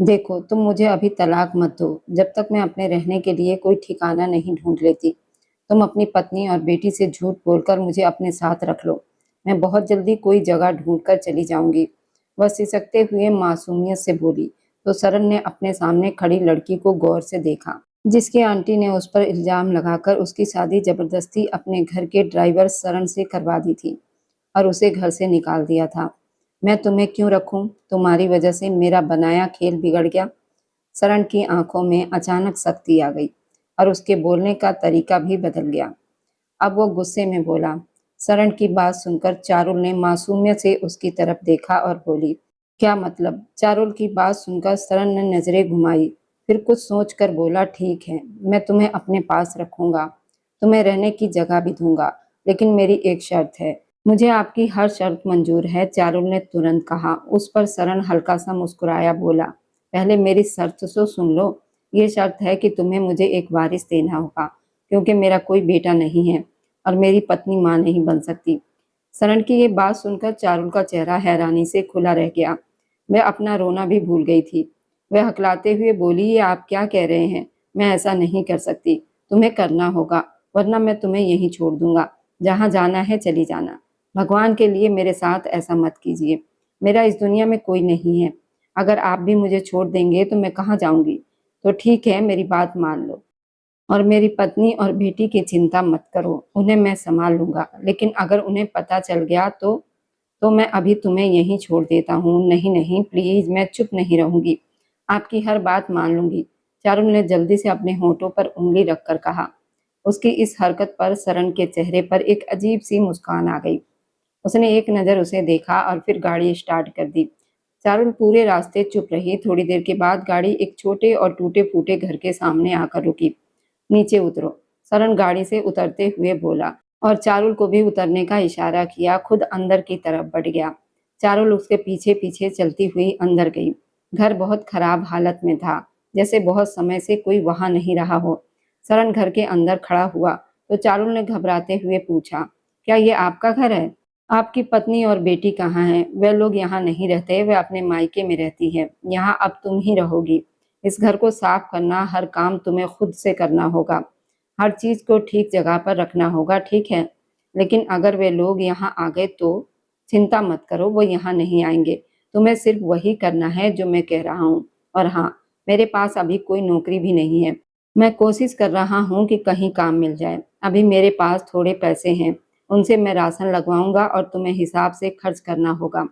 देखो, तुम मुझे अभी तलाक मत दो, जब तक मैं अपने रहने के लिए कोई ठिकाना नहीं ढूँढ लेती। तुम अपनी पत्नी और बेटी से झूठ बोलकर मुझे अपने साथ रख लो। मैं बहुत जल्दी कोई जगह ढूँढ कर चली जाऊँगी। वह सिसकते हुए मासूमियत से बोली, तो सरन ने अपने सामने खड़ी लड़की को गौर से देखा, जिसकी आंटी ने उस पर इल्ज़ाम लगाकर उसकी शादी ज़बरदस्ती अपने घर के ड्राइवर सरन से करवा दी थी और उसे घर से निकाल दिया था। मैं तुम्हें क्यों रखूं? तुम्हारी वजह से मेरा बनाया खेल बिगड़ गया। सरण की आंखों में अचानक सख्ती आ गई और उसके बोलने का तरीका भी बदल गया। अब वो गुस्से में बोला। सरण की बात सुनकर चारुल ने मासूमियत से उसकी तरफ देखा और बोली, क्या मतलब? चारुल की बात सुनकर सरण ने नजरें घुमाई, फिर कुछ सोचकर बोला, ठीक है, मैं तुम्हें अपने पास रखूंगा, तुम्हें रहने की जगह भी दूंगा, लेकिन मेरी एक शर्त है। मुझे आपकी हर शर्त मंजूर है, चारुल ने तुरंत कहा। उस पर सरण हल्का सा मुस्कुराया, बोला, पहले मेरी शर्त तो सुन लो। ये शर्त है कि तुम्हें मुझे एक वारिस देना होगा, क्योंकि मेरा कोई बेटा नहीं है और मेरी पत्नी मां नहीं बन सकती। सरण की ये बात सुनकर चारुल का चेहरा हैरानी से खुला रह गया। वह अपना रोना भी भूल गई थी। वह हकलाते हुए बोली, ये आप क्या कह रहे हैं? मैं ऐसा नहीं कर सकती। तुम्हें करना होगा, वरना मैं तुम्हें यहीं छोड़ दूंगा। जहाँ जाना है चली जाना। भगवान के लिए मेरे साथ ऐसा मत कीजिए। मेरा इस दुनिया में कोई नहीं है। अगर आप भी मुझे छोड़ देंगे तो मैं कहाँ जाऊंगी? तो ठीक है, मेरी बात मान लो और मेरी पत्नी और बेटी की चिंता मत करो, उन्हें मैं संभाल लूंगा। लेकिन अगर उन्हें पता चल गया तो मैं अभी तुम्हें यहीं छोड़ देता हूँ। नहीं नहीं, प्लीज, मैं चुप नहीं रहूंगी, आपकी हर बात मान लूंगी। चारुल ने जल्दी से अपने होठों पर उंगली रखकर कहा। उसकी इस हरकत पर सरण के चेहरे पर एक अजीब सी मुस्कान आ गई। उसने एक नज़र उसे देखा और फिर गाड़ी स्टार्ट कर दी। चारुल पूरे रास्ते चुप रही। थोड़ी देर के बाद गाड़ी एक छोटे और टूटे-फूटे घर के सामने आकर रुकी। नीचे उतरो, सरण गाड़ी से उतरते हुए बोला और चारुल को भी उतरने का इशारा किया। खुद अंदर की तरफ बढ़ गया। चारुल उसके पीछे-पीछे चलती हुई अंदर गई। घर बहुत खराब हालत में था, जैसे बहुत समय से कोई वहां नहीं रहा हो। सरण घर के अंदर खड़ा हुआ तो चारुल ने घबराते हुए पूछा, क्या ये आपका घर है? आपकी पत्नी और बेटी कहाँ हैं? वे लोग यहाँ नहीं रहते, वे अपने मायके में रहती है। यहाँ अब तुम ही रहोगी। इस घर को साफ करना, हर काम तुम्हें खुद से करना होगा। हर चीज को ठीक जगह पर रखना होगा, ठीक है? लेकिन अगर वे लोग यहाँ आ गए तो चिंता मत करो, वो यहाँ नहीं आएंगे। तुम्हें सिर्फ वही करना है जो मैं कह रहा हूँ। और हाँ, मेरे पास अभी कोई नौकरी भी नहीं है। मैं कोशिश कर रहा हूँ कि कहीं काम मिल जाए। अभी मेरे पास थोड़े पैसे हैं, उनसे मैं राशन लगवाऊंगा और तुम्हें हिसाब से खर्च करना होगा।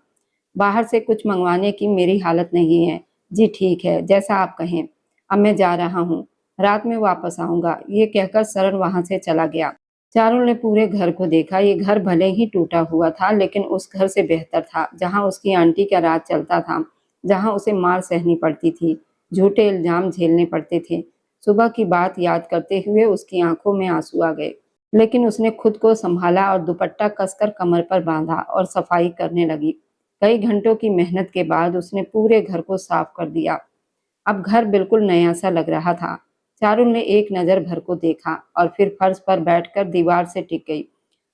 बाहर से कुछ मंगवाने की मेरी हालत नहीं है। जी ठीक है, जैसा आप कहें। अब मैं जा रहा हूँ, रात में वापस आऊंगा। ये कहकर सरन वहां से चला गया। चारों ने पूरे घर को देखा। ये घर भले ही टूटा हुआ था, लेकिन उस घर से बेहतर था जहाँ उसकी आंटी का राज चलता था, जहाँ उसे मार सहनी पड़ती थी, झूठे इल्जाम झेलने पड़ते थे। सुबह की बात याद करते हुए उसकी आंखों में आंसू आ गए, लेकिन उसने खुद को संभाला और दुपट्टा कसकर कमर पर बांधा और सफाई करने लगी। कई घंटों की मेहनत के बाद उसने पूरे घर को साफ कर दिया। अब घर बिल्कुल नया सा लग रहा था। चारुल ने एक नज़र घर को देखा और फिर फर्श पर बैठकर दीवार से टिक गई।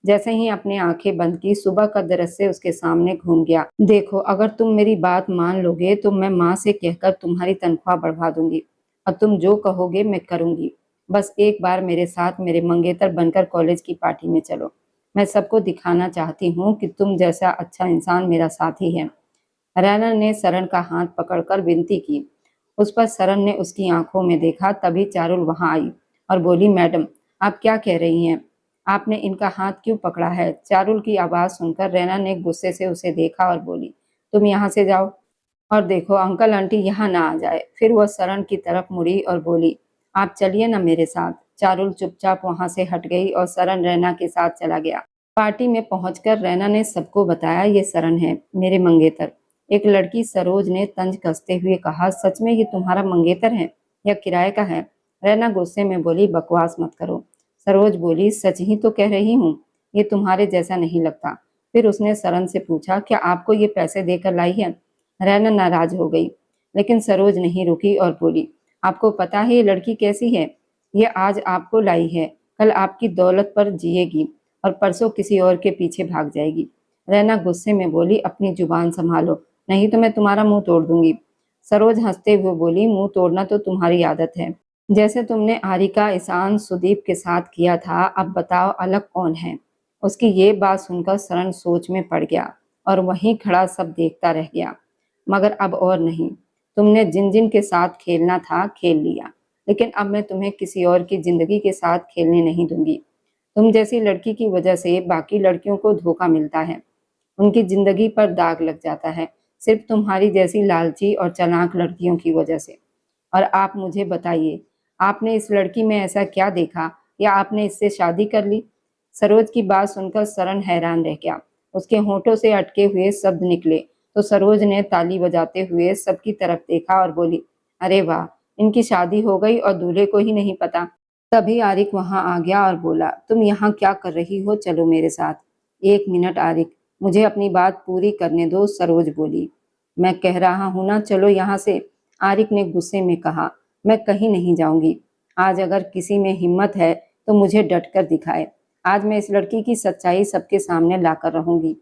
जैसे ही अपनी आंखें बंद की, सुबह का दृश्य उसके सामने घूम गया। देखो, अगर तुम मेरी बात मान लोगे तो मैं माँ से कहकर तुम्हारी तनख्वाह बढ़वा दूंगी और तुम जो कहोगे मैं करूंगी। बस एक बार मेरे साथ मेरे मंगेतर बनकर कॉलेज की पार्टी में चलो। मैं सबको दिखाना चाहती हूँ कि तुम जैसा अच्छा इंसान मेरा साथी है। रैना ने सरन का हाथ पकड़कर विनती की। उस पर सरन ने उसकी आंखों में देखा। तभी चारुल वहां आई और बोली, मैडम, आप क्या कह रही हैं? आपने इनका हाथ क्यों पकड़ा है? चारुल की आवाज सुनकर रैना ने गुस्से से उसे देखा और बोली, तुम यहाँ से जाओ और देखो अंकल आंटी यहाँ ना आ जाए। फिर वह सरन की तरफ मुड़ी और बोली, आप चलिए ना मेरे साथ। चारुल चुपचाप वहां से हट गई और सरन रैना के साथ चला गया। पार्टी में पहुंचकर रैना ने सबको बताया, ये सरन है, मेरे मंगेतर। एक लड़की सरोज ने तंज कसते हुए कहा, सच में ये तुम्हारा मंगेतर है या किराए का है? रैना गुस्से में बोली, बकवास मत करो। सरोज बोली, सच ही तो कह रही हूँ, ये तुम्हारे जैसा नहीं लगता। फिर उसने सरन से पूछा, क्या आपको ये पैसे देकर लाई है? रैना नाराज हो गई, लेकिन सरोज नहीं रुकी और बोली, आपको पता है ये लड़की कैसी है? ये आज आपको लाई है, कल आपकी दौलत पर जिएगी और परसों किसी और के पीछे भाग जाएगी। रैना गुस्से में बोली, अपनी जुबान संभालो, नहीं तो मैं तुम्हारा मुंह तोड़ दूंगी। सरोज हंसते हुए बोली, मुंह तोड़ना तो तुम्हारी आदत है। जैसे तुमने आरिका, ईशान, सुदीप के साथ किया था, अब बताओ अलग कौन है? उसकी ये बात सुनकर सरण सोच में पड़ गया और वहीं खड़ा सब देखता रह गया। मगर अब और नहीं। तुमने जिन जिन के साथ खेलना था खेल लिया, लेकिन अब मैं तुम्हें किसी और की जिंदगी के साथ खेलने नहीं दूंगी। तुम जैसी लड़की की वजह से बाकी लड़कियों को धोखा मिलता है, उनकी जिंदगी पर दाग लग जाता है, सिर्फ तुम्हारी जैसी लालची और चालाक लड़कियों की वजह से। और आप मुझे बताइए, आपने इस लड़की में ऐसा क्या देखा या आपने इससे शादी कर ली? सरोज की बात सुनकर सरण हैरान रह गया। उसके होठों से अटके हुए शब्द निकले तो सरोज ने ताली बजाते हुए सबकी तरफ देखा और बोली, अरे वाह, इनकी शादी हो गई और दूल्हे को ही नहीं पता। तभी आरिक वहां आ गया और बोला, तुम यहाँ क्या कर रही हो? चलो मेरे साथ। एक मिनट आरिक, मुझे अपनी बात पूरी करने दो, सरोज बोली। मैं कह रहा हूं ना, चलो यहाँ से, आरिक ने गुस्से में कहा। मैं कहीं नहीं जाऊंगी। आज अगर किसी में हिम्मत है तो मुझे डट कर दिखाए। आज मैं इस लड़की की सच्चाई सबके सामने लाकर रहूंगी।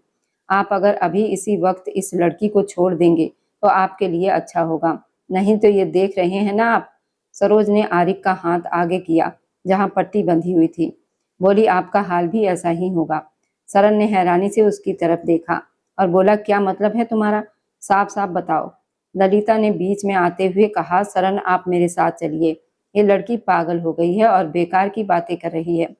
आप अगर अभी इसी वक्त इस लड़की को छोड़ देंगे तो आपके लिए अच्छा होगा, नहीं तो ये देख रहे हैं ना आप। सरोज ने आरिक का हाथ आगे किया जहां पट्टी बंधी हुई थी। बोली, आपका हाल भी ऐसा ही होगा। सरन ने हैरानी से उसकी तरफ देखा और बोला, क्या मतलब है तुम्हारा? साफ साफ बताओ। ललिता ने बीच में आते हुए कहा, सरन आप मेरे साथ चलिए, ये लड़की पागल हो गई है और बेकार की बातें कर रही है।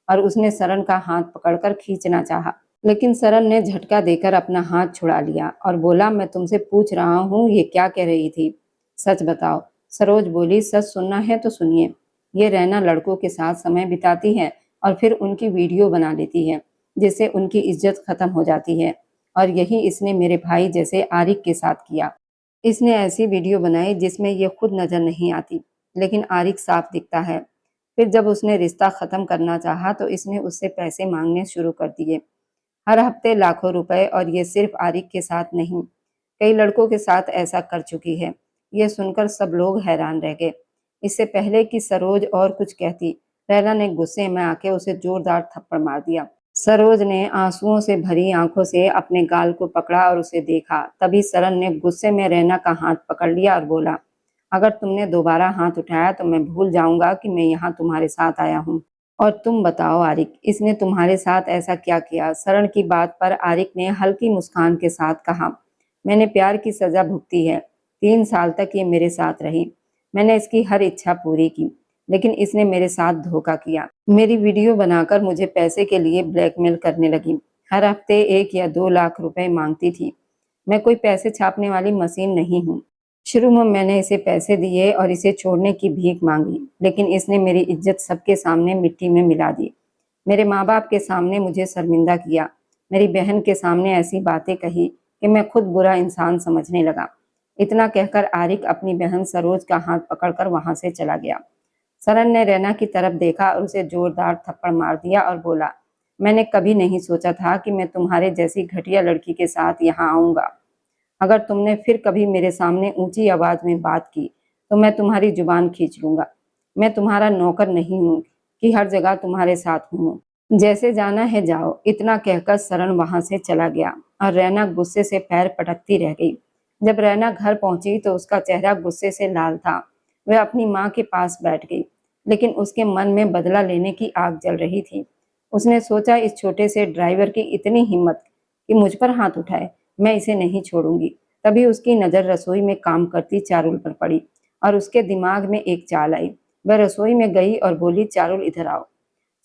और उसने सरन का हाथ पकड़कर खींचना चाहा, लेकिन सरन ने झटका देकर अपना हाथ छुड़ा लिया और बोला, मैं तुमसे पूछ रहा हूँ, ये क्या कह रही थी? सच बताओ। सरोज बोली, सच सुनना है तो सुनिए। ये रैना लड़कों के साथ समय बिताती है और फिर उनकी वीडियो बना लेती है, जिससे उनकी इज्जत खत्म हो जाती है। और यही इसने मेरे भाई जैसे आरिक के साथ किया। इसने ऐसी वीडियो बनाई जिसमें ये खुद नजर नहीं आती, लेकिन आरिक साफ दिखता है। फिर जब उसने रिश्ता खत्म करना चाहा तो इसने उससे पैसे मांगने शुरू कर दिए, हर हफ्ते लाखों रुपए। और ये सिर्फ आरिक के साथ नहीं, कई लड़कों के साथ ऐसा कर चुकी है। ये सुनकर सब लोग हैरान रह गए। इससे पहले कि सरोज और कुछ कहती, रैना ने गुस्से में आके उसे जोरदार थप्पड़ मार दिया। सरोज ने आंसुओं से भरी आंखों से अपने गाल को पकड़ा और उसे देखा। तभी सरन ने गुस्से में रैना का हाथ पकड़ लिया और बोला, अगर तुमने दोबारा हाथ उठाया तो मैं भूल जाऊंगा कि मैं यहाँ तुम्हारे साथ आया हूँ। और तुम बताओ आरिक, इसने तुम्हारे साथ ऐसा क्या किया? सरन की बात पर आरिक ने हल्की मुस्कान के साथ कहा, मैंने प्यार की सजा भुगती है। 3 साल तक ये मेरे साथ रही, मैंने इसकी हर इच्छा पूरी की, लेकिन इसने मेरे साथ धोखा किया। मेरी वीडियो बनाकर मुझे पैसे के लिए ब्लैकमेल करने लगी। हर हफ्ते 1 या 2 लाख रुपए मांगती थी। मैं कोई पैसे छापने वाली मशीन नहीं हूँ। शुरू में मैंने इसे पैसे दिए और इसे छोड़ने की भीख मांगी, लेकिन इसने मेरी इज्जत सबके सामने मिट्टी में मिला दी। मेरे माँ बाप के सामने मुझे शर्मिंदा किया, मेरी बहन के सामने ऐसी बातें कही कि मैं खुद बुरा इंसान समझने लगा। इतना कहकर आरिक अपनी बहन सरोज का हाथ पकड़कर वहां से चला गया। सरन ने रैना की तरफ देखा और उसे जोरदार थप्पड़ मार दिया और बोला, मैंने कभी नहीं सोचा था कि मैं तुम्हारे जैसी घटिया लड़की के साथ यहाँ आऊंगा। अगर तुमने फिर कभी मेरे सामने ऊंची आवाज में बात की तो मैं तुम्हारी जुबान खींच लूंगा। मैं तुम्हारा नौकर नहीं हूँ कि हर जगह तुम्हारे साथ हूँ। जैसे जाना है जाओ। इतना कहकर सरन वहां से चला गया और रैना गुस्से से पैर पटकती रह गई। जब रैना घर पहुंची तो उसका चेहरा गुस्से से लाल था। वह अपनी माँ के पास बैठ गई, लेकिन उसके मन में बदला लेने की आग जल रही थी। उसने सोचा, इस छोटे से ड्राइवर की इतनी हिम्मत कि मुझ पर हाथ उठाए, मैं इसे नहीं छोड़ूंगी। तभी उसकी नजर रसोई में काम करती चारुल पर पड़ी और उसके दिमाग में एक चाल आई। वह रसोई में गई और बोली, चारुल इधर आओ।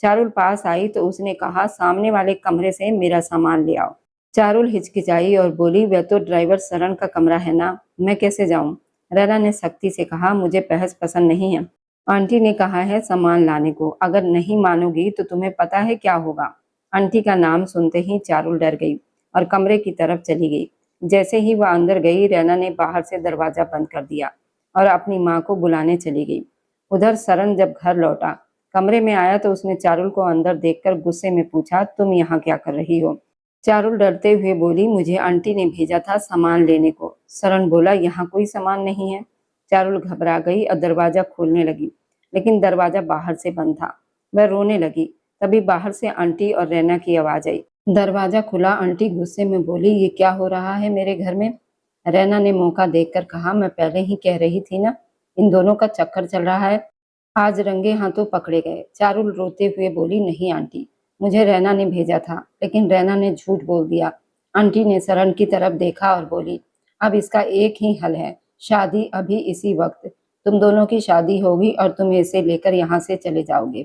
चारुल पास आई तो उसने कहा, सामने वाले कमरे से मेरा सामान ले आओ। चारुल हिचकिचाई और बोली, वह तो ड्राइवर सरन का कमरा है ना, मैं कैसे जाऊं? रैना ने सख्ती से कहा, मुझे बहस पसंद नहीं है। आंटी ने कहा है सामान लाने को, अगर नहीं मानोगी तो तुम्हें पता है क्या होगा। आंटी का नाम सुनते ही चारुल डर गई और कमरे की तरफ चली गई। जैसे ही वह अंदर गई, रैना ने बाहर से दरवाजा बंद कर दिया और अपनी माँ को बुलाने चली गई। उधर सरन जब घर लौटा, कमरे में आया तो उसने चारुल को अंदर देखकर गुस्से में पूछा, तुम यहाँ क्या कर रही हो? चारुल डरते हुए बोली, मुझे आंटी ने भेजा था सामान लेने को। सरन बोला, यहाँ कोई सामान नहीं है। चारुल घबरा गई और दरवाजा खोलने लगी, लेकिन दरवाजा बाहर से बंद था। वह रोने लगी। तभी बाहर से आंटी और रैना की आवाज आई। दरवाजा खुला। आंटी गुस्से में बोली, ये क्या हो रहा है मेरे घर में? रैना ने मौका देखकर कहा, मैं पहले ही कह रही थी ना, इन दोनों का चक्कर चल रहा है। आज रंगे हाथों पकड़े गए। चारुल रोते हुए बोली, नहीं आंटी, मुझे रैना ने भेजा था, लेकिन रैना ने झूठ बोल दिया। आंटी ने सरण की तरफ देखा और बोली, अब इसका एक ही हल है, शादी अभी इसी वक्त। तुम दोनों की शादी होगी और तुम इसे लेकर यहाँ से चले जाओगे।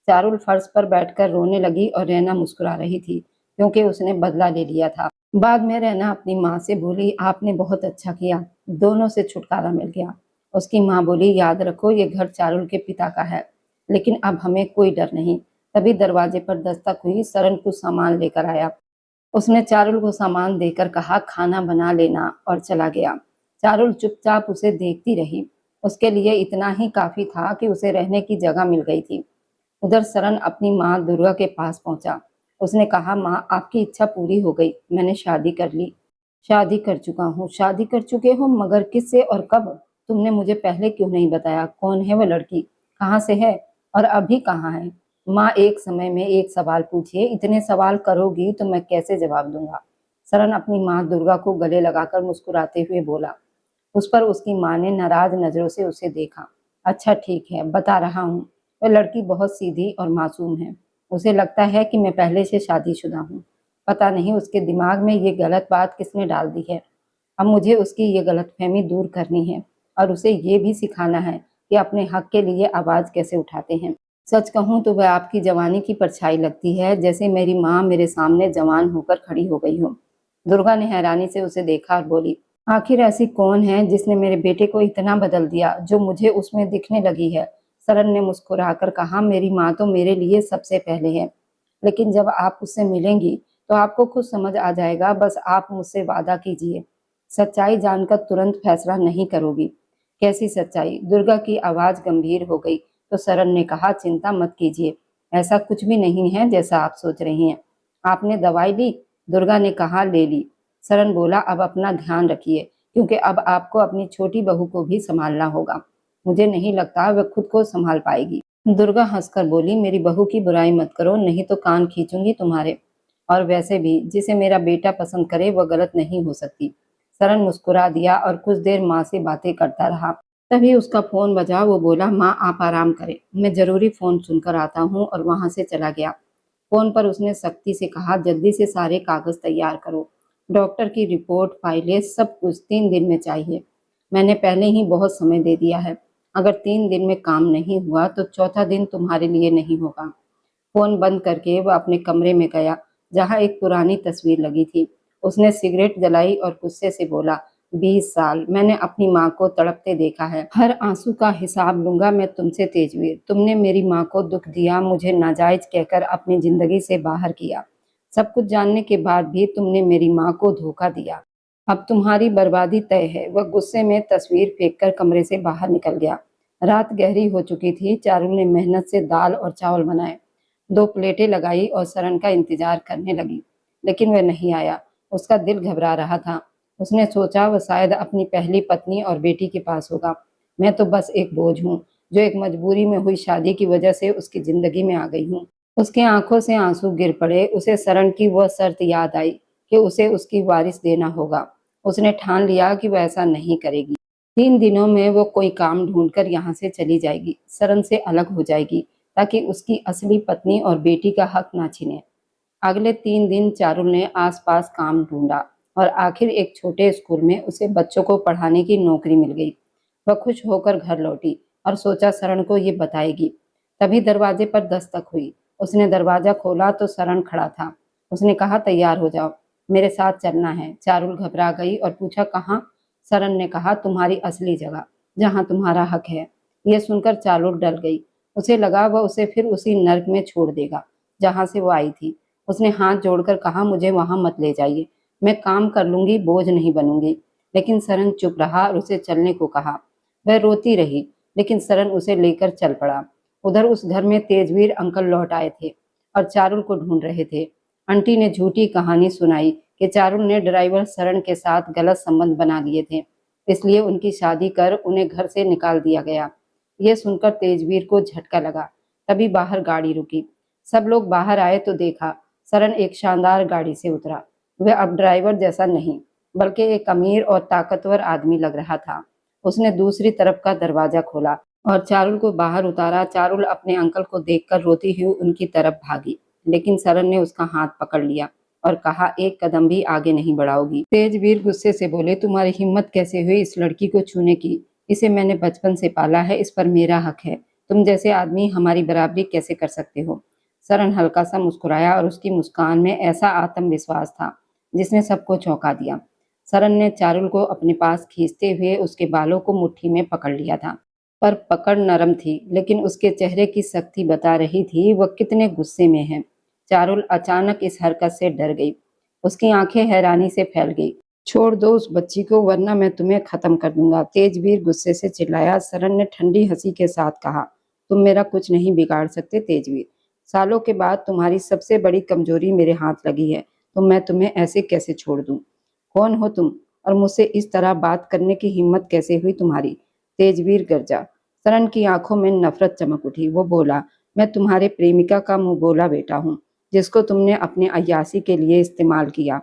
चारुल फर्श पर बैठकर रोने लगी और रैना मुस्कुरा रही थी, क्योंकि उसने बदला ले लिया था। बाद में रैना अपनी माँ से बोली, आपने बहुत अच्छा किया, दोनों से छुटकारा मिल गया। उसकी माँ बोली, याद रखो ये घर चारुल के पिता का है, लेकिन अब हमें कोई डर नहीं। तभी दरवाजे पर दस्तक हुई। सरन कुछ सामान लेकर आया। उसने चारुल को सामान देकर कहा, खाना बना लेना, और चला गया। चारुल चुपचाप उसे देखती रही। उसके लिए इतना ही काफी था कि उसे रहने की जगह मिल गई थी। उधर सरन अपनी माँ दुर्गा के पास पहुंचा। उसने कहा, माँ, आपकी इच्छा पूरी हो गई, मैंने शादी कर ली। शादी कर चुका हूँ। शादी कर चुके हो? मगर किससे और कब? तुमने मुझे पहले क्यों नहीं बताया? कौन है वो लड़की? कहाँ से है? और अभी कहाँ है? माँ, एक समय में एक सवाल पूछिए, इतने सवाल करोगी तो मैं कैसे जवाब दूंगा? सरन अपनी माँ दुर्गा को गले लगाकर मुस्कुराते हुए बोला। उस पर उसकी माँ ने नाराज नजरों से उसे देखा। अच्छा ठीक है, बता रहा हूँ। वह लड़की बहुत सीधी और मासूम है। उसे लगता है कि मैं पहले से शादीशुदा हूँ। पता नहीं उसके दिमाग में ये गलत बात किसने डाल दी है। अब मुझे उसकी ये गलतफहमी दूर करनी है और उसे ये भी सिखाना है कि अपने हक के लिए आवाज कैसे उठाते हैं। सच कहूँ तो वह आपकी जवानी की परछाई लगती है, जैसे मेरी माँ मेरे सामने जवान होकर खड़ी हो गई हो। दुर्गा ने हैरानी से उसे देखा और बोली, आखिर ऐसी कौन है जिसने मेरे बेटे को इतना बदल दिया जो मुझे उसमें दिखने लगी है? सरन ने मुस्कुराकर कहा, मेरी माँ तो मेरे लिए सबसे पहले है, लेकिन जब आप उससे मिलेंगी तो आपको खुद समझ आ जाएगा। बस आप मुझसे वादा कीजिए, सच्चाई जानकर तुरंत फैसला नहीं करोगी। कैसी सच्चाई? दुर्गा की आवाज गंभीर हो गई तो सरन ने कहा, चिंता मत कीजिए, ऐसा कुछ भी नहीं है जैसा आप सोच रही हैं। आपने दवाई ली? दुर्गा ने कहा, ले ली। सरन बोला, अब अपना ध्यान रखिए, क्योंकि अब आपको अपनी छोटी बहू को भी संभालना होगा। मुझे नहीं लगता वह खुद को संभाल पाएगी। दुर्गा हंसकर बोली, मेरी बहू की बुराई मत करो, नहीं तो कान खींचूंगी तुम्हारे। और वैसे भी जिसे मेरा बेटा पसंद करे वह गलत नहीं हो सकती। सरन मुस्कुरा दिया और कुछ देर माँ से बातें करता रहा। तभी उसका फोन बजा। वो बोला, माँ आप आराम करें, मैं जरूरी फोन सुनकर आता हूँ, और वहां से चला गया। फोन पर उसने सख्ती से कहा, जल्दी से सारे कागज तैयार करो, डॉक्टर की रिपोर्ट, फाइलें, सब कुछ 3 दिन में चाहिए। मैंने पहले ही बहुत समय दे दिया है। अगर 3 दिन में काम नहीं हुआ तो चौथा दिन तुम्हारे लिए नहीं होगा। फोन बंद करके वह अपने कमरे में गया, जहाँ एक पुरानी तस्वीर लगी थी। उसने सिगरेट जलाई और गुस्से से बोला, 20 साल मैंने अपनी माँ को तड़पते देखा है। हर आंसू का हिसाब लूंगा मैं तुमसे, तेजवीर। तुमने मेरी माँ को दुख दिया, मुझे नाजायज कहकर अपनी जिंदगी से बाहर किया। सब कुछ जानने के बाद भी तुमने मेरी माँ को धोखा दिया। अब तुम्हारी बर्बादी तय है। वह गुस्से में तस्वीर फेंककर कमरे से बाहर निकल गया। रात गहरी हो चुकी थी। चारुल ने मेहनत से दाल और चावल बनाए, 2 प्लेटें लगाई और सरन का इंतजार करने लगी, लेकिन वह नहीं आया। उसका दिल घबरा रहा था। उसने सोचा, वह शायद अपनी पहली पत्नी और बेटी के पास होगा। मैं तो बस एक बोझ हूँ, जो एक मजबूरी में हुई शादी की वजह से उसकी जिंदगी में आ गई हूँ। उसकी आंखों से आंसू गिर पड़े। उसे सरन की वह शर्त याद आई कि उसे उसकी वारिस देना होगा। उसने ठान लिया कि वह ऐसा नहीं करेगी। 3 दिनों में वो कोई काम ढूंढकर यहाँ से चली जाएगी, सरन से अलग हो जाएगी, ताकि उसकी असली पत्नी और बेटी का हक ना छीने। अगले 3 दिन चारुल ने आसपास काम ढूंढा और आखिर एक छोटे स्कूल में उसे बच्चों को पढ़ाने की नौकरी मिल गई। वह खुश होकर घर लौटी और सोचा सरन को ये बताएगी। तभी दरवाजे पर दस्तक हुई। उसने दरवाजा खोला तो सरन खड़ा था। उसने कहा, तैयार हो जाओ, मेरे साथ चलना है। चारुल घबरा गई और पूछा, कहाँ? सरन ने कहा, तुम्हारी असली जगह, जहाँ तुम्हारा हक है। यह सुनकर चारुल डर गई। उसे लगा वह उसे फिर उसी नर्क में छोड़ देगा जहाँ से वो आई थी। उसने हाथ जोड़कर कहा, मुझे वहां मत ले जाइए, मैं काम कर लूंगी, बोझ नहीं बनूंगी। लेकिन सरन चुप रहा और उसे चलने को कहा। वह रोती रही, लेकिन सरन उसे लेकर चल पड़ा। उधर उस घर में तेजवीर अंकल लौट आए थे और चारुल को ढूंढ रहे थे। आंटी ने झूठी कहानी सुनाई कि चारुल ने ड्राइवर सरन के साथ गलत संबंध बना लिए थे, इसलिए उनकी शादी कर उन्हें घर से निकाल दिया गया। यह सुनकर तेजवीर को झटका लगा। तभी बाहर गाड़ी रुकी। सब लोग बाहर आए तो देखा सरन एक शानदार गाड़ी से उतरा। वह अब ड्राइवर जैसा नहीं, बल्कि एक अमीर और ताकतवर आदमी लग रहा था। उसने दूसरी तरफ का दरवाजा खोला और चारुल को बाहर उतारा। चारुल अपने अंकल को देखकर रोती हुई उनकी तरफ भागी, लेकिन सरन ने उसका हाथ पकड़ लिया और कहा, एक कदम भी आगे नहीं बढ़ाओगी। तेजवीर गुस्से से बोले, तुम्हारी हिम्मत कैसे हुई इस लड़की को छूने की? इसे मैंने बचपन से पाला है, इस पर मेरा हक है। तुम जैसे आदमी हमारी बराबरी कैसे कर सकते हो? सरन हल्का सा मुस्कुराया और उसकी मुस्कान में ऐसा आत्मविश्वास था जिसने सबको चौंका दिया। सरन ने चारुल को अपने पास खींचते हुए उसके बालों को मुट्ठी में पकड़ लिया था, पर पकड़ नरम थी, लेकिन उसके चेहरे की सख्ती बता रही थी वह कितने गुस्से में है। चारुल अचानक इस हरकत से डर गई। उसकी आंखें हैरानी से फैल गई। छोड़ दो उस बच्ची को, वरना मैं तुम्हें खत्म कर दूंगा, तेजवीर गुस्से से चिल्लाया। सरन ने ठंडी हंसी के साथ कहा, तुम मेरा कुछ नहीं बिगाड़ सकते तेजवीर। सालों के बाद तुम्हारी सबसे बड़ी कमजोरी मेरे हाथ लगी है, तो मैं तुम्हें ऐसे कैसे छोड़ दूं? कौन हो तुम, और मुझसे इस तरह बात करने की हिम्मत कैसे हुई तुम्हारी? तेजवीर गरजा। सरन की आंखों में नफरत चमक उठी। वो बोला, मैं तुम्हारे प्रेमिका का मुंह बोला बेटा हूँ, जिसको तुमने अपने अय्यासी के लिए इस्तेमाल किया।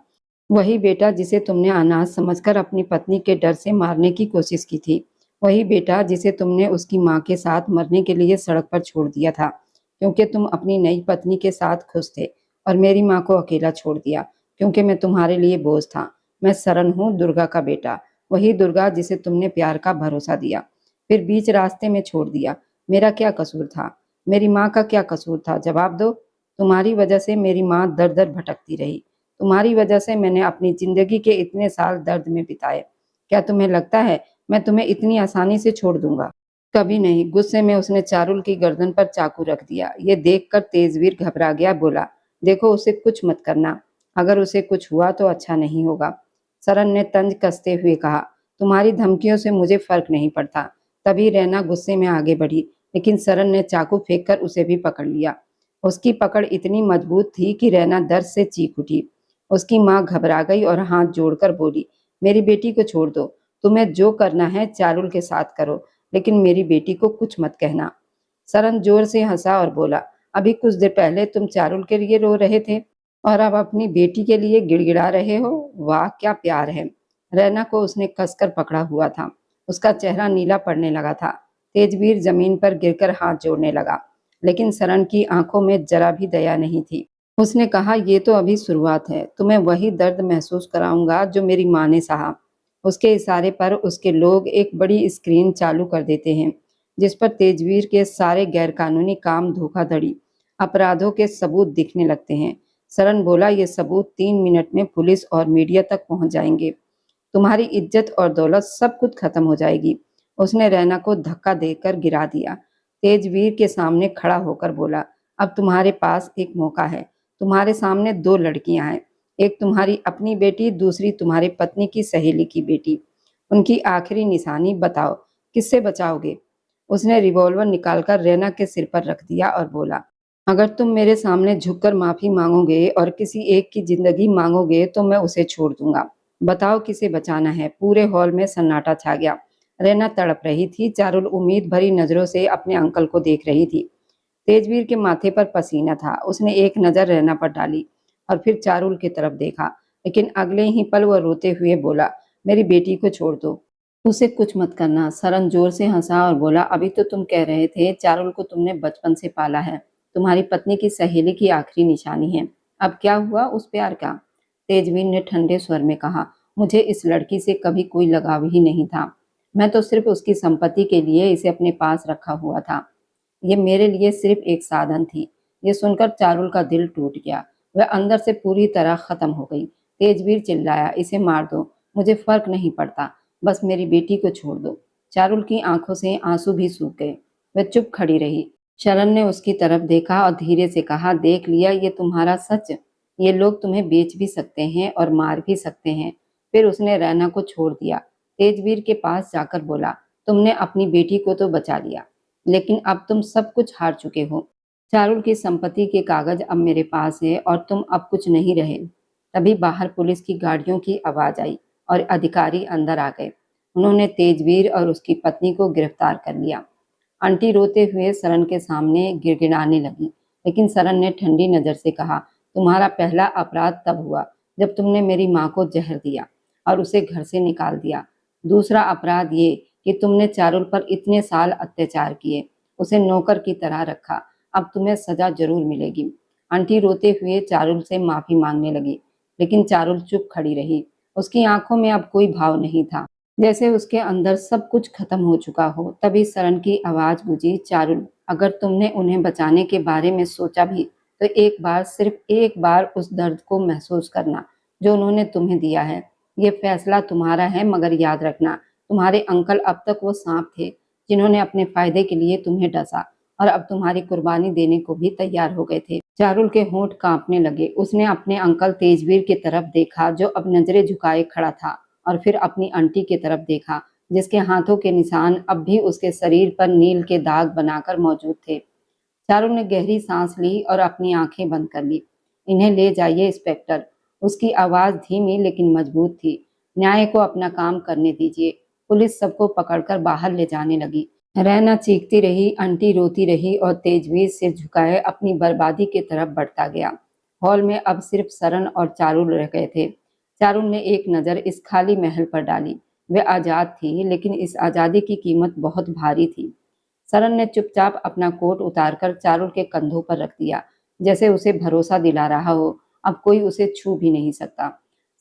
वही बेटा जिसे तुमने अनाथ समझकर अपनी पत्नी के डर से मारने की कोशिश की थी। वही बेटा जिसे तुमने उसकी माँ के साथ मरने के लिए सड़क पर छोड़ दिया था, क्योंकि तुम अपनी नई पत्नी के साथ खुश थे, और मेरी माँ को अकेला छोड़ दिया क्योंकि मैं तुम्हारे लिए बोझ था। मैं सरन हूँ, दुर्गा का बेटा, वही दुर्गा जिसे तुमने प्यार का भरोसा दिया, फिर बीच रास्ते में छोड़ दिया। मेरा क्या कसूर था? मेरी माँ का क्या कसूर था? जवाब दो। तुम्हारी वजह से मेरी माँ दर दर भटकती रही। तुम्हारी वजह से मैंने अपनी जिंदगी के इतने साल दर्द में बिताए। क्या तुम्हें लगता है मैं तुम्हें इतनी आसानी से छोड़ दूंगा? कभी नहीं। गुस्से में उसने चारुल की गर्दन पर चाकू रख दिया। ये देखकर तेजवीर घबरा गया। बोला, देखो उसे कुछ मत करना, अगर उसे कुछ हुआ तो अच्छा नहीं होगा। सरन ने तंज कसते हुए कहा, तुम्हारी धमकियों से मुझे फर्क नहीं पड़ता। तभी रैना गुस्से में आगे बढ़ी, लेकिन सरन ने चाकू फेंककर उसे भी पकड़ लिया। उसकी पकड़ इतनी मजबूत थी कि रैना दर्द से चीख उठी। उसकी माँ घबरा गई और हाथ जोड़कर बोली, मेरी बेटी को छोड़ दो। तुम्हें जो करना है चारुल के साथ करो, लेकिन मेरी बेटी को कुछ मत कहना। सरन जोर से हंसा और बोला, अभी कुछ देर पहले तुम चारुल के लिए रो रहे थे और अब अपनी बेटी के लिए गिड़गिड़ा रहे हो। वाह क्या प्यार है। रैना को उसने कसकर पकड़ा हुआ था। उसका चेहरा नीला पड़ने लगा था। तेजवीर जमीन पर गिरकर हाथ जोड़ने लगा, लेकिन सरन की आंखों में जरा भी दया नहीं थी। उसने कहा, ये तो अभी शुरुआत है, तुम्हें वही दर्द महसूस कराऊंगा जो मेरी माँ ने सहा। उसके इशारे पर उसके लोग एक बड़ी स्क्रीन चालू कर देते हैं, जिस पर तेजवीर के सारे गैरकानूनी काम, धोखाधड़ी, अपराधों के सबूत दिखने लगते हैं। सरन बोला, ये सबूत 3 मिनट में पुलिस और मीडिया तक पहुंच जाएंगे। तुम्हारी इज्जत और दौलत सब कुछ खत्म हो जाएगी। उसने रैना को धक्का देकर गिरा दिया। तेजवीर के सामने खड़ा होकर बोला, अब तुम्हारे पास एक मौका है। तुम्हारे सामने 2 लड़कियां हैं, एक तुम्हारी अपनी बेटी, दूसरी तुम्हारी पत्नी की सहेली की बेटी। उनकी आखिरी निशानी बताओ, किससे बचाओगे? उसने रिवॉल्वर निकालकर रैना के सिर पर रख दिया और बोला, अगर तुम मेरे सामने झुककर माफी मांगोगे और किसी एक की जिंदगी मांगोगे तो मैं उसे छोड़ दूंगा। बताओ किसे बचाना है? पूरे हॉल में सन्नाटा छा गया। रैना तड़प रही थी। चारुल उम्मीद भरी नजरों से अपने अंकल को देख रही थी। तेजवीर के माथे पर पसीना था। उसने एक नजर रैना पर डाली और फिर चारुल की तरफ देखा, लेकिन अगले ही पल वह रोते हुए बोला, मेरी बेटी को छोड़ दो, उसे कुछ मत करना। सरन जोर से हंसा और बोला, अभी तो तुम कह रहे थे चारुल को तुमने बचपन से पाला है, तुम्हारी पत्नी की सहेली की आखिरी निशानी है। अब क्या हुआ उस प्यार का? तेजवीर ने ठंडे स्वर में कहा, मुझे इस लड़की से कभी कोई लगाव ही नहीं था। मैं तो सिर्फ उसकी संपत्ति के लिए इसे अपने पास रखा हुआ था। ये मेरे लिए सिर्फ एक साधन थी। ये सुनकर चारुल का दिल टूट गया। वह अंदर से पूरी तरह खत्म हो गई। तेजवीर चिल्लाया, इसे मार दो, मुझे फर्क नहीं पड़ता, बस मेरी बेटी को छोड़ दो। चारुल की आंखों से आंसू भी सूख गए। वह चुप खड़ी रही। शरण ने उसकी तरफ देखा और धीरे से कहा, देख लिया ये तुम्हारा सच? ये लोग तुम्हें बेच भी सकते हैं और मार भी सकते हैं। फिर उसने रैना को छोड़ दिया। तेजवीर के पास जाकर बोला, तुमने अपनी बेटी को तो बचा लिया, लेकिन अब तुम सब कुछ हार चुके हो। चारुल की संपत्ति के कागज अब मेरे पास है और तुम अब कुछ नहीं रहे। तभी बाहर पुलिस की गाड़ियों की आवाज आई और अधिकारी अंदर आ गए। उन्होंने तेजवीर और उसकी पत्नी को गिरफ्तार कर लिया। आंटी रोते हुए सरन के सामने गिड़गिड़ाने लगी, लेकिन सरन ने ठंडी नजर से कहा, तुम्हारा पहला अपराध तब हुआ जब तुमने मेरी माँ को जहर दिया। और उसे घर से निकाल दिया। दूसरा अपराध ये कि तुमने चारुल पर इतने साल अत्याचार किए, उसे नौकर की तरह रखा। अब तुम्हें सजा जरूर मिलेगी। आंटी रोते हुए चारुल से माफी मांगने लगी, लेकिन चारुल चुप खड़ी रही। उसकी आंखों में अब कोई भाव नहीं था, जैसे उसके अंदर सब कुछ खत्म हो चुका हो। तभी सरन की आवाज गूंजी, चारुल, अगर तुमने उन्हें बचाने के बारे में सोचा भी तो एक बार, सिर्फ एक बार उस दर्द को महसूस करना जो उन्होंने तुम्हें दिया है। ये फैसला तुम्हारा है, मगर याद रखना, तुम्हारे अंकल अब तक वो सांप थे जिन्होंने अपने फायदे के लिए तुम्हें डसा और अब तुम्हारी कुर्बानी देने को भी तैयार हो गए थे। चारुल के होंठ कांपने लगे। उसने अपने अंकल तेजवीर की तरफ देखा जो अब नजरें झुकाए खड़ा था, और फिर अपनी आंटी की तरफ देखा जिसके हाथों के निशान अब भी उसके शरीर पर नील के दाग बनाकर मौजूद थे। चारुल ने गहरी सांस ली और अपनी आंखें बंद कर ली। इन्हें ले जाइए इंस्पेक्टर। उसकी आवाज धीमी लेकिन मजबूत थी। न्याय को अपना काम करने दीजिए। पुलिस सबको पकड़कर बाहर ले जाने लगी। रैना चीखती रही, आंटी रोती रही और तेजवीर सिर झुकाए अपनी बर्बादी की तरफ बढ़ता गया। हॉल में अब सिर्फ सरन और चारुल रह गए थे। चारुल ने एक नजर इस खाली महल पर डाली। वे आजाद थी, लेकिन इस आजादी की कीमत बहुत भारी थी। सरन ने चुपचाप अपना कोट उतारकर चारुल के कंधों पर रख दिया, जैसे उसे भरोसा दिला रहा हो अब कोई उसे छू भी नहीं सकता।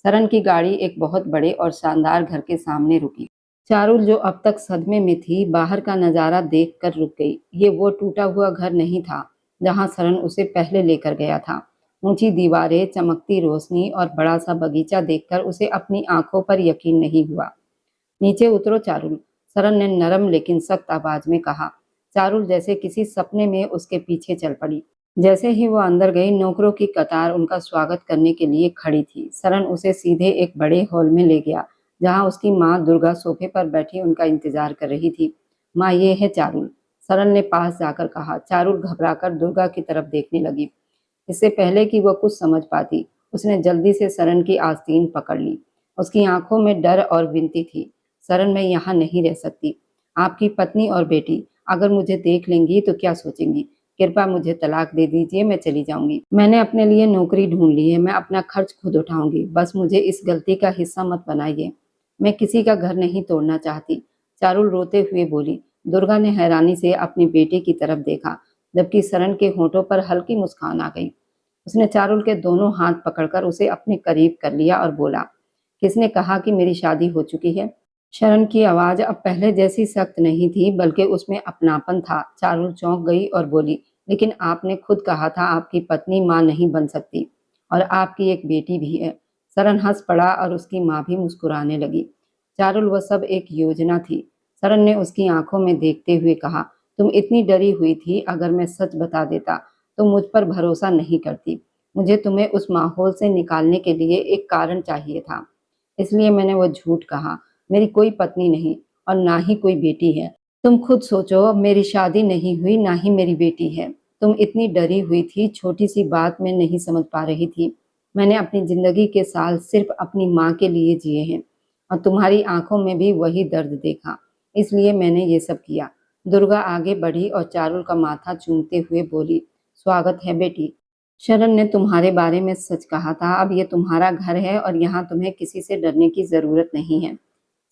सरन की गाड़ी एक बहुत बड़े और शानदार घर के सामने रुकी। चारुल, जो अब तक सदमे में थी, बाहर का नजारा देखकर रुक गई। ये वो टूटा हुआ घर नहीं था जहां सरन उसे पहले लेकर गया था। ऊंची दीवारें, चमकती रोशनी और बड़ा सा बगीचा देखकर उसे अपनी आंखों पर यकीन नहीं हुआ। नीचे उतरो चारुल, सरन ने नरम लेकिन सख्त आवाज में कहा। चारुल जैसे किसी सपने में उसके पीछे चल पड़ी। जैसे ही वो अंदर गई, नौकरों की कतार उनका स्वागत करने के लिए खड़ी थी। सरन उसे सीधे एक बड़े हॉल में ले गया, जहां उसकी माँ दुर्गा सोफे पर बैठी उनका इंतजार कर रही थी। माँ, ये है चारुल, सरन ने पास जाकर कहा। चारुल घबराकर दुर्गा की तरफ देखने लगी। इससे पहले कि वह कुछ समझ पाती, उसने जल्दी से सरन की आस्तीन पकड़ ली। उसकी आंखों में डर और विनती थी। सरन, मैं यहाँ नहीं रह सकती। आपकी पत्नी और बेटी अगर मुझे देख लेंगी तो क्या सोचेंगी? कृपया मुझे तलाक दे दीजिए, मैं चली जाऊंगी। मैंने अपने लिए नौकरी ढूंढ ली है, मैं अपना खर्च खुद उठाऊंगी। बस मुझे इस गलती का हिस्सा मत बनाइए। मैं किसी का घर नहीं तोड़ना चाहती, चारुल रोते हुए बोली। दुर्गा ने हैरानी से अपनी बेटी की तरफ देखा, जबकि सरन के होठों पर हल्की मुस्कान आ गई। उसने चारुल के दोनों हाथ पकड़कर उसे अपने करीब कर लिया और बोला, किसने कहा कि मेरी शादी हो चुकी है? शरण की आवाज अब पहले जैसी सख्त नहीं थी, बल्कि उसमें अपनापन था। चारुल चौंक गई और बोली, लेकिन आपने खुद कहा था आपकी पत्नी मां नहीं बन सकती, और आपकी एक बेटी भी है। सरन हंस पड़ा और उसकी मां भी मुस्कुराने लगी। चारुल, वह सब एक योजना थी। सरन ने उसकी आंखों में देखते हुए कहा, तुम इतनी डरी हुई थी, अगर मैं सच बता देता तो मुझ पर भरोसा नहीं करती। मुझे तुम्हें उस माहौल से निकालने के लिए एक कारण चाहिए था, इसलिए मैंने वो झूठ कहा। मेरी कोई पत्नी नहीं और ना ही कोई बेटी है। तुम खुद सोचो, मेरी शादी नहीं हुई, ना ही मेरी बेटी है। तुम इतनी डरी हुई थी, छोटी सी बात मैं नहीं समझ पा रही थी। मैंने अपनी जिंदगी के साल सिर्फ अपनी माँ के लिए जिए हैं, और तुम्हारी आंखों में भी वही दर्द देखा, इसलिए मैंने ये सब किया। दुर्गा आगे बढ़ी और चारुल का माथा चूमते हुए बोली, स्वागत है बेटी। शरण ने तुम्हारे बारे में सच कहा था। अब ये तुम्हारा घर है और यहाँ तुम्हें किसी से डरने की जरूरत नहीं है।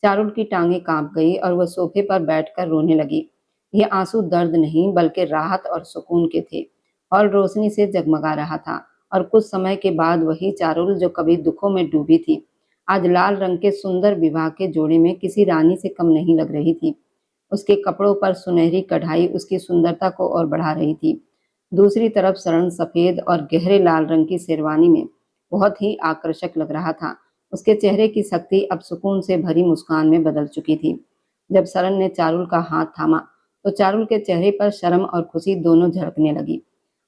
चारुल की टांगें कांप गई और वह सोफे पर बैठकर रोने लगी। ये आंसू दर्द नहीं, बल्कि राहत और सुकून के थे। हॉल रोशनी से जगमगा रहा था, और कुछ समय के बाद वही चारुल जो कभी दुखों में डूबी थी, आज लाल रंग के सुंदर विवाह के जोड़े में किसी रानी से कम नहीं लग रही थी। उसके कपड़ों पर सुनहरी कढ़ाई उसकी सुंदरता को और बढ़ा रही थी। दूसरी तरफ शरण सफेद और गहरे लाल रंग की शेरवानी में बहुत ही आकर्षक लग रहा था। उसके चेहरे की शक्ति अब सुकून से भरी मुस्कान में बदल चुकी थी। जब शरण ने चारुल का हाथ थामा तो चारुल के चेहरे पर शर्म और खुशी दोनों झलकने लगी।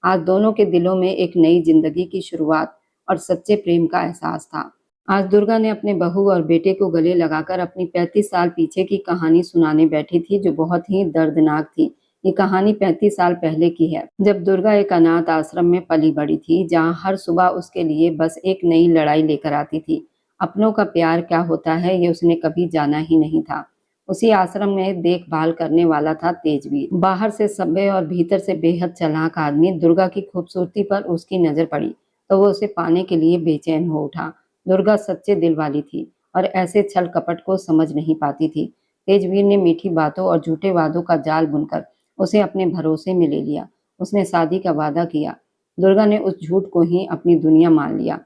आज दोनों के दिलों में एक नई जिंदगी की शुरुआत और सच्चे प्रेम का एहसास था। आज दुर्गा ने अपने बहू और बेटे को गले लगाकर अपनी 35 साल पीछे की कहानी सुनाने बैठी थी, जो बहुत ही दर्दनाक थी। ये कहानी 35 साल पहले की है, जब दुर्गा एक अनाथ आश्रम में पली बड़ी थी, जहाँ हर सुबह उसके लिए बस एक नई लड़ाई लेकर आती थी। अपनों का प्यार क्या होता है ये उसने कभी जाना ही नहीं था। उसी आश्रम में देखभाल करने वाला था तेजवीर, बाहर से सभ्य और भीतर से बेहद चालाक आदमी। दुर्गा की खूबसूरती पर उसकी नजर पड़ी तो वो उसे पाने के लिए बेचैन हो उठा। दुर्गा सच्चे दिल वाली थी और ऐसे छल कपट को समझ नहीं पाती थी। तेजवीर ने मीठी बातों और झूठे वादों का जाल बुनकर उसे अपने भरोसे में ले लिया। उसने शादी का वादा किया। दुर्गा ने उस झूठ को ही अपनी दुनिया मान लिया।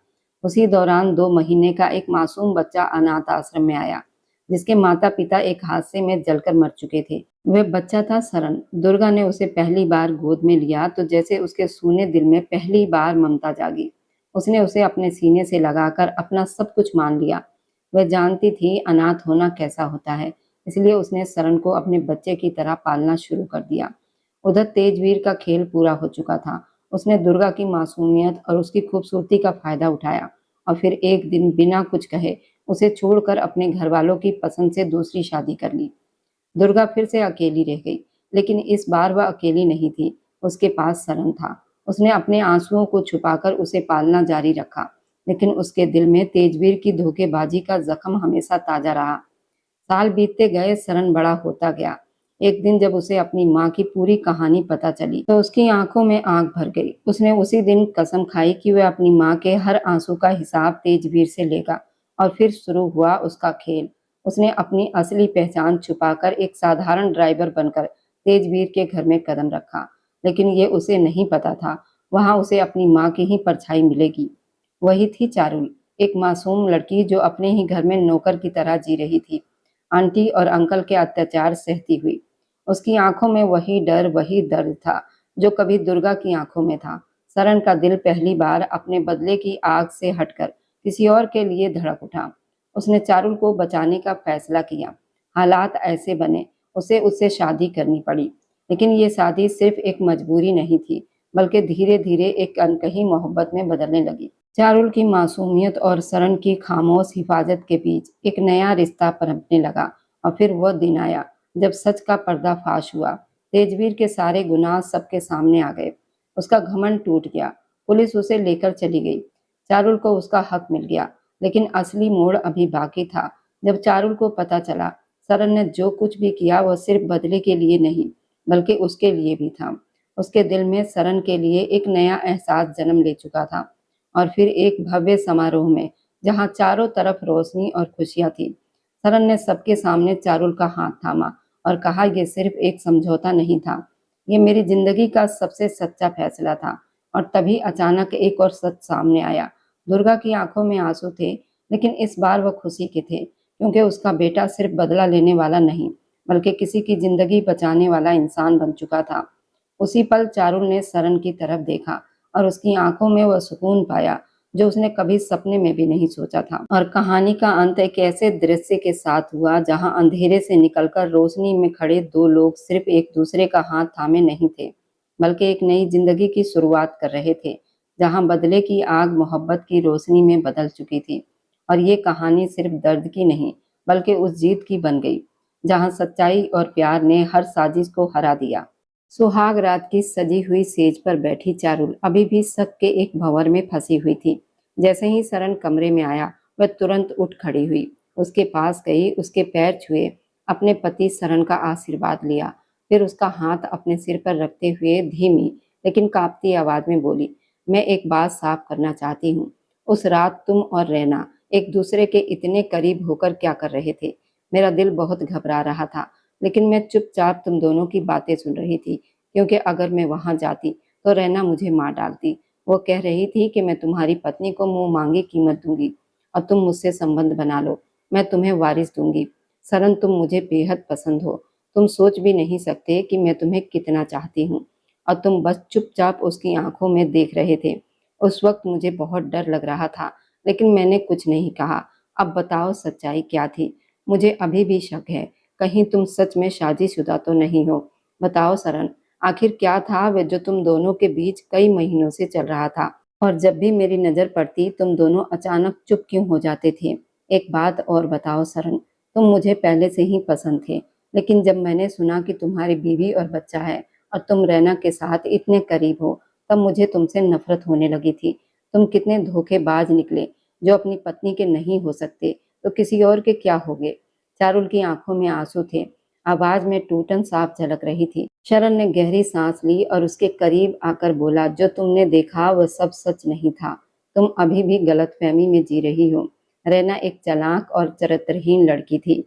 उसी दौरान 2 महीने का एक मासूम बच्चा अनाथ आश्रम में आया, जिसके माता-पिता एक हादसे में जलकर मर चुके थे। वह बच्चा था सरन। दुर्गा ने उसे पहली बार गोद में लिया तो जैसे उसके सूने दिल में पहली बार ममता जागी। उसने उसे अपने सीने से लगाकर अपना सब कुछ मान लिया। वह जानती थी अनाथ होना कैसा होता है, इसलिए उसने सरन को अपने बच्चे की तरह पालना शुरू कर दिया। उधर तेजवीर का खेल पूरा हो चुका था। उसने दुर्गा की मासूमियत और उसकी खूबसूरती का फायदा उठाया और फिर एक दिन बिना कुछ कहे उसे छोड़कर अपने घरवालों की पसंद से दूसरी शादी कर ली। दुर्गा फिर से अकेली रह गई, लेकिन इस बार वह अकेली नहीं थी, उसके पास सरन था। उसने अपने आंसुओं को छुपाकर उसे पालना जारी रखा, लेकिन उसके दिल में तेजवीर की धोखेबाजी का जख्म हमेशा ताजा रहा। साल बीतते गए, सरन बड़ा होता गया। एक दिन जब उसे अपनी माँ की पूरी कहानी पता चली, तो उसकी आंखों में आग भर गई। उसने उसी दिन कसम खाई कि वह अपनी माँ के हर आंसू का हिसाब तेजवीर से लेगा। और फिर शुरू हुआ उसका खेल। उसने अपनी असली पहचान छुपाकर एक साधारण ड्राइवर बनकर तेजवीर के घर में कदम रखा। लेकिन ये उसे नहीं पता था, वहां उसे अपनी माँ की ही परछाई मिलेगी। वही थी चारुल, एक मासूम लड़की जो अपने ही घर में नौकर की तरह जी रही थी, आंटी और अंकल के अत्याचार सहती हुई। उसकी आंखों में वही डर, वही दर्द था जो कभी दुर्गा की आंखों में था। सरन का दिल पहली बार अपने बदले की आग से हटकर किसी और के लिए धड़क उठा। उसने चारुल को बचाने का फैसला किया। हालात ऐसे बने, उसे उससे शादी करनी पड़ी। लेकिन ये शादी सिर्फ एक मजबूरी नहीं थी, बल्कि धीरे-धीरे एक अनकही मोहब्बत में बदलने लगी। चारुल की मासूमियत और सरन की खामोश हिफाजत के बीच एक नया रिश्ता पनपने लगा। और फिर वह दिन आया जब सच का पर्दाफाश हुआ। तेजवीर के सारे गुनाह सबके सामने आ गए। उसका घमंड टूट गया। पुलिस उसे लेकर चली गई। चारुल को उसका हक मिल गया, लेकिन असली मोड़ अभी बाकी था। जब चारुल को पता चला सरन ने जो कुछ भी किया वह सिर्फ बदले के लिए नहीं, बल्कि उसके लिए भी था। उसके दिल में सरन के लिए एक नया एहसास जन्म ले चुका था। और फिर एक भव्य समारोह में, जहां चारों तरफ रोशनी और खुशियां थी, सरन ने सबके सामने चारुल का हाथ थामा और कहा, यह सिर्फ एक समझौता नहीं था, ये मेरी जिंदगी का सबसे सच्चा फैसला था। और तभी अचानक एक और सच सामने आया। दुर्गा की आंखों में आंसू थे, लेकिन इस बार वह खुशी के थे, क्योंकि उसका बेटा सिर्फ बदला लेने वाला नहीं, बल्कि किसी की जिंदगी बचाने वाला इंसान बन चुका था। उसी पल चारुल ने सरन की तरफ देखा और उसकी आंखों में वह सुकून पाया जो उसने कभी सपने में भी नहीं सोचा था। और कहानी का अंत एक ऐसे दृश्य के साथ हुआ जहां अंधेरे से निकलकर रोशनी में खड़े दो लोग सिर्फ एक दूसरे का हाथ थामे नहीं थे, बल्कि एक नई जिंदगी की शुरुआत कर रहे थे, जहां बदले की आग मोहब्बत की रोशनी में बदल चुकी थी। और ये कहानी सिर्फ दर्द की नहीं, बल्कि उस जीत की बन गई जहां सच्चाई और प्यार ने हर साजिश को हरा दिया। सुहाग रात की सजी हुई सेज पर बैठी चारुल अभी भी शक के एक भंवर में फंसी हुई थी। जैसे ही सरन कमरे में आया, वह तुरंत उठ खड़ी हुई, उसके पास गई, उसके पैर छुए, अपने पति सरन का आशीर्वाद लिया। फिर उसका हाथ अपने सिर पर रखते हुए धीमी लेकिन कांपती आवाज में बोली, मैं एक बात साफ करना चाहती हूँ। उस रात तुम और रैना एक दूसरे के इतने करीब होकर क्या कर रहे थे? मेरा दिल बहुत घबरा रहा था, लेकिन मैं चुपचाप तुम दोनों की बातें सुन रही थी, क्योंकि अगर मैं वहां जाती तो रैना मुझे मार डालती। वो कह रही थी कि मैं तुम्हारी पत्नी को मुंह मांगी कीमत दूंगी और तुम मुझसे संबंध बना लो, मैं तुम्हें वारिस दूंगी। सरन, तुम मुझे बेहद पसंद हो। तुम सोच भी नहीं सकते कि मैं तुम्हें कितना चाहती हूँ। और तुम बस चुपचाप उसकी आंखों में देख रहे थे। उस वक्त मुझे बहुत डर लग रहा था, लेकिन मैंने कुछ नहीं कहा। अब बताओ सच्चाई क्या थी? मुझे अभी भी शक है, कहीं तुम सच में शादीशुदा तो नहीं हो? बताओ सरन, आखिर क्या था वह जो तुम दोनों के बीच कई महीनों से चल रहा था? और जब भी मेरी नजर पड़ती तुम दोनों अचानक चुप क्यों हो जाते थे? एक बात और बताओ सरन, तुम मुझे पहले से ही पसंद थे, लेकिन जब मैंने सुना कि तुम्हारी बीवी और बच्चा है और तुम रैना के साथ इतने करीब हो, तब मुझे तुमसे नफरत होने लगी थी। तुम कितने धोखेबाज निकले। जो अपनी पत्नी के नहीं हो सकते तो किसी और के क्या होगे? चारुल की आंखों में आंसू थे, आवाज में टूटन साफ झलक रही थी। शरण ने गहरी सांस ली और उसके करीब आकर बोला, जो तुमने देखा वह सब सच नहीं था। तुम अभी भी गलतफहमी में जी रही हो। रैना एक चालाक और चरित्रहीन लड़की थी।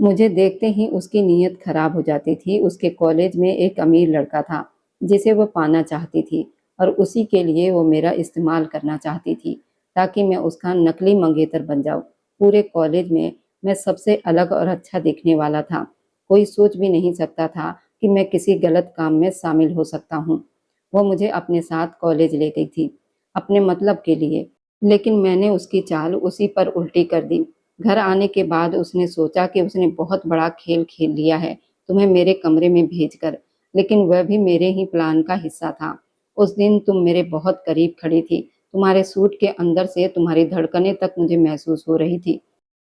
मुझे देखते ही उसकी नीयत खराब हो जाती थी। उसके कॉलेज में एक अमीर लड़का था, जिसे वो पाना चाहती थी और उसी के लिए वो मेरा इस्तेमाल करना चाहती थी, ताकि मैं उसका नकली मंगेतर बन जाऊँ। पूरे कॉलेज में मैं सबसे अलग और अच्छा दिखने वाला था। कोई सोच भी नहीं सकता था कि मैं किसी गलत काम में शामिल हो सकता हूँ। वो मुझे अपने साथ कॉलेज ले गई थी, अपने मतलब के लिए, लेकिन मैंने उसकी चाल उसी पर उल्टी कर दी। घर आने के बाद उसने सोचा कि उसने बहुत बड़ा खेल खेल लिया है, तुम्हें मेरे कमरे में भेजकर, लेकिन वह भी मेरे ही प्लान का हिस्सा था। उस दिन तुम मेरे बहुत करीब खड़ी थी, तुम्हारे सूट के अंदर से तुम्हारी धड़कनें तक मुझे महसूस हो रही थी।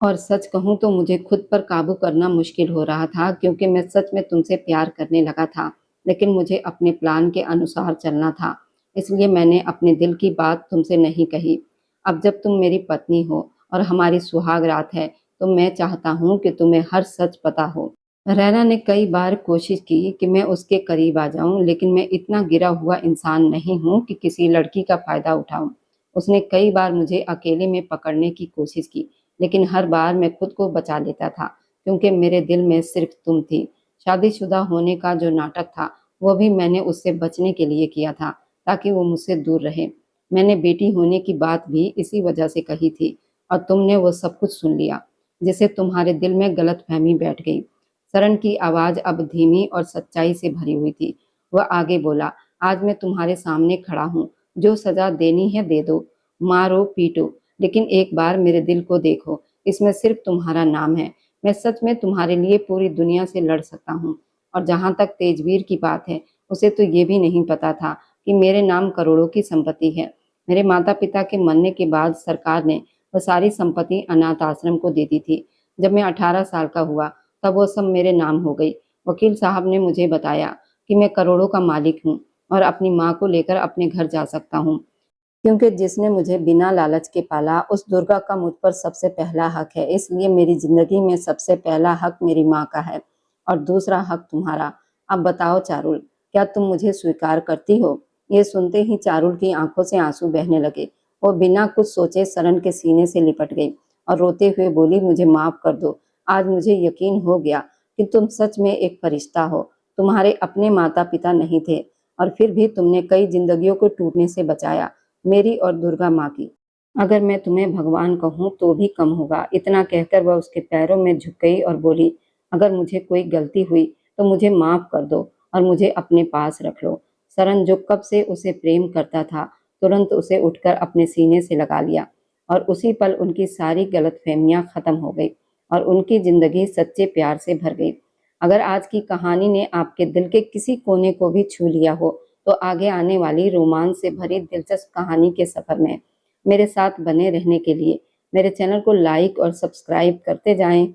और सच कहूँ तो मुझे खुद पर काबू करना मुश्किल हो रहा था, क्योंकि मैं सच में तुमसे प्यार करने लगा था, लेकिन मुझे अपने प्लान के अनुसार चलना था। इसलिए मैंने अपने दिल की बात तुमसे नहीं कही। अब जब तुम मेरी पत्नी हो और हमारी सुहाग रात है, तो मैं चाहता हूँ कि तुम्हें हर सच पता हो। रैना ने कई बार कोशिश की कि मैं उसके करीब आ जाऊं, लेकिन मैं इतना गिरा हुआ इंसान नहीं हूं कि किसी लड़की का फायदा उठाऊं। उसने कई बार मुझे अकेले में पकड़ने की कोशिश की, लेकिन हर बार मैं खुद को बचा लेता था, क्योंकि मेरे दिल में सिर्फ तुम थी। शादीशुदा होने का जो नाटक था, वो भी मैंने उससे बचने के लिए किया था, ताकि वो मुझसे दूर रहे। मैंने बेटी होने की बात भी इसी वजह से कही थी, और तुमने वो सब कुछ सुन लिया, जिससे तुम्हारे दिल में गलतफहमी बैठ गई। सरन की आवाज़ अब धीमी और सच्चाई से भरी हुई थी। वह आगे बोला, आज मैं तुम्हारे सामने खड़ा हूँ, जो सज़ा देनी है दे दो, मारो पीटो, लेकिन एक बार मेरे दिल को देखो, इसमें सिर्फ तुम्हारा नाम है। मैं सच में तुम्हारे लिए पूरी दुनिया से लड़ सकता हूँ। और जहाँ तक तेजवीर की बात है, उसे तो ये भी नहीं पता था कि मेरे नाम करोड़ों की संपत्ति है। मेरे माता-पिता के मरने के बाद सरकार ने वह सारी संपत्ति अनाथ आश्रम को दे दी थी। जब मैं 18 साल का हुआ, तब वो सब मेरे नाम हो गई। वकील साहब ने मुझे बताया कि मैं करोड़ों का मालिक हूँ और अपनी माँ को लेकर अपने घर जा सकता हूँ, क्योंकि जिसने मुझे बिना लालच के पाला, उस दुर्गा का मुझ पर सबसे पहला हक है। इसलिए मेरी ज़िंदगी में सबसे पहला हक मेरी माँ का है और दूसरा हक तुम्हारा। अब बताओ चारुल, क्या तुम मुझे स्वीकार करती हो? ये सुनते ही चारुल की आंखों से आंसू बहने लगे। वो बिना कुछ सोचे सरन के सीने से लिपट गई और रोते हुए बोली, मुझे माफ़ कर दो। आज मुझे यकीन हो गया कि तुम सच में एक फरिश्ता हो। तुम्हारे अपने माता-पिता नहीं थे और फिर भी तुमने कई जिंदगियों को टूटने से बचाया, मेरी और दुर्गा माँ की। अगर मैं तुम्हें भगवान कहूँ तो भी कम होगा। इतना कहकर वह उसके पैरों में झुक गई और बोली, अगर मुझे कोई गलती हुई तो मुझे माफ़ कर दो और मुझे अपने पास रख लो। सरन, जो कब से उसे प्रेम करता था, तुरंत उसे उठकर अपने सीने से लगा लिया और उसी पल उनकी सारी गलतफहमियां खत्म हो गई और उनकी जिंदगी सच्चे प्यार से भर गई। अगर आज की कहानी ने आपके दिल के किसी कोने को भी छू लिया हो, तो आगे आने वाली रोमांस से भरी दिलचस्प कहानी के सफर में मेरे साथ बने रहने के लिए मेरे चैनल को लाइक और सब्सक्राइब करते जाएं।